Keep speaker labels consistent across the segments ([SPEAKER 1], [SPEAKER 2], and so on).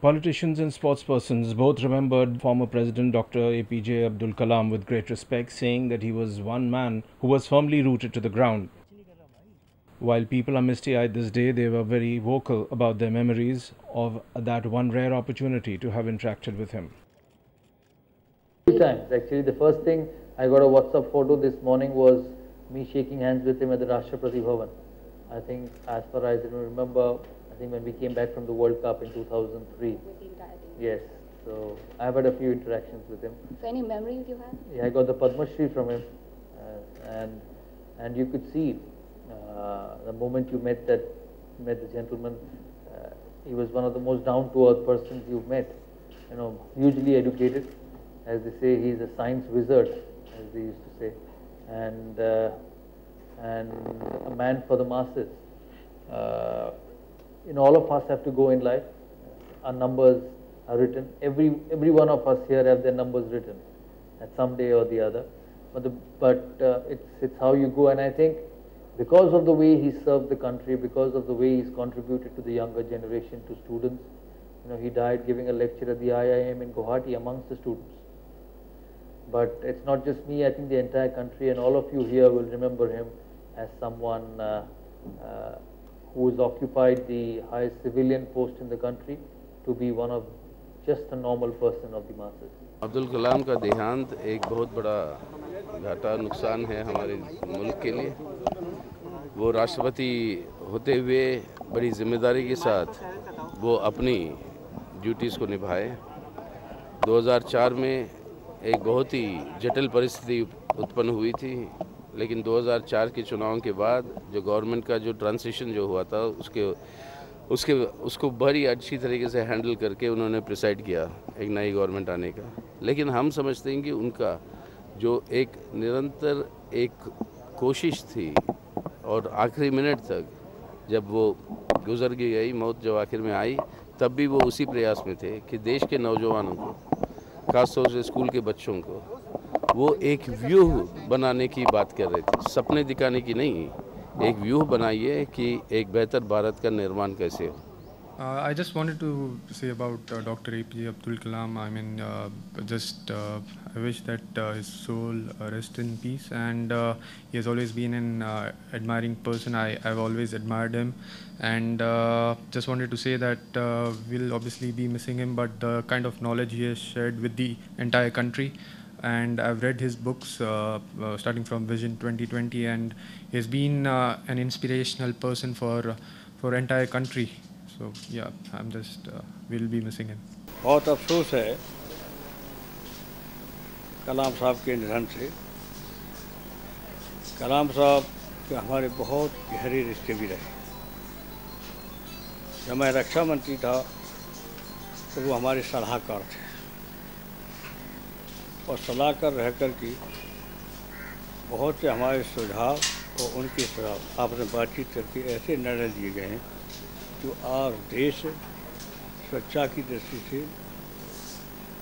[SPEAKER 1] Politicians and sportspersons both remembered former President Dr. APJ Abdul Kalam with great respect, saying that he was one man who was firmly rooted to the ground. While people are misty-eyed this day, they were very vocal about their memories of that one rare opportunity to have interacted with him.
[SPEAKER 2] Two times. Actually, the first thing, I got a WhatsApp photo this morning was me shaking hands with him at the Rashtrapati Bhavan. I think, as far as I remember, I think when we came back from the World Cup in 2003.
[SPEAKER 3] With the entire team.
[SPEAKER 2] Yes. So I've had a few interactions with him.
[SPEAKER 3] So any memories you have?
[SPEAKER 2] Yeah, I got the Padma Shri from him, and you could see the moment you met the gentleman. He was one of the most down-to-earth persons you've met. You know, hugely educated, as they say. He's a science wizard, as they used to say, and a man for the masses. All of us have to go in life. Our numbers are written. Every one of us here have their numbers written at some day or the other. But it's how you go. And I think because of the way he served the country, because of the way he's contributed to the younger generation, to students. He died giving a lecture at the IIM in Guwahati amongst the students. But it's not just me. I think the entire country and all of you here will remember him as someone who has occupied the highest civilian post in the country, to be one of just a normal person of the masses.
[SPEAKER 4] Abdul Kalam का देहांत एक बहुत बड़ा घाटा नुकसान है हमारे मुल्क के लिए। वो राष्ट्रपति होते हुए बड़ी जिम्मेदारी के साथ वो अपनी ड्यूटीज़ को निभाए। 2004 में एक बहुत ही जटिल परिस्थिति उत्पन्न हुई थी, लेकिन 2004 के चुनाव के बाद जो गवर्नमेंट का जो ट्रांजिशन जो हुआ था उसको बड़ी अच्छी तरीके से हैंडल करके उन्होंने प्रिसाइड किया एक नई गवर्नमेंट आने का। लेकिन हम समझते हैं कि उनका जो एक निरंतर एक कोशिश थी और आखिरी मिनट तक जब वो गुजर गई, मौत जब आखिर में आई, तब भी वो उसी प्रयास में थे कि देश के नौजवानों को, खासतौर से स्कूल के बच्चों को, वो एक व्यूह बनाने की बात कर रहे थे, सपने दिखाने की नहीं। एक व्यूह बनाइए कि एक बेहतर भारत का निर्माण कैसे हो।
[SPEAKER 5] I just wanted to say about Dr. APJ Abdul Kalam. I mean, I wish that his soul rest in peace, and he has always been an admiring person. I've always admired him, and just wanted to say that we'll obviously be missing him, but the kind of knowledge he has shared with the entire country, and I've read his books starting from Vision 2020, and he's been an inspirational person for entire country. So yeah, we'll be missing him.
[SPEAKER 6] बहुत अफसोस है कलाम साहब के निधन से। कलाम साहब के हमारे बहुत गहरे रिश्ते भी रहे। जब मैं रक्षा मंत्री था तो वो हमारे सलाहकार थे, और सलाहकार रह कर के बहुत से हमारे सुझाव और उनके सुझाव आपस में बातचीत करके ऐसे निर्णय लिए गए हैं जो आज देश सुरक्षा की दृष्टि से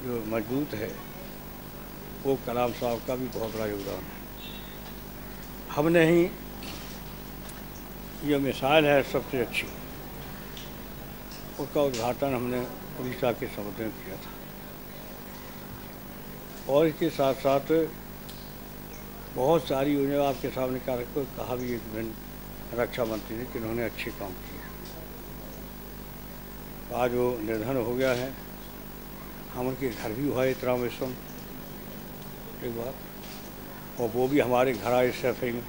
[SPEAKER 6] जो मजबूत है, वो कलाम साहब का भी बहुत बड़ा योगदान है। हमने ही ये मिसाइल है सबसे अच्छी, उसका उद्घाटन हमने उड़ीसा के समुद्र में किया था, और इसके साथ साथ बहुत सारी योजना आपके सामने कहा भी एक रक्षा मंत्री ने, जिन्होंने अच्छे काम किए। आज वो निधन हो गया है। हम उनके घर भी हुआ इतना विश्वम एक बार, और वो भी हमारे घर आए सफे में।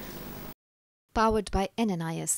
[SPEAKER 7] Powered by NNIS.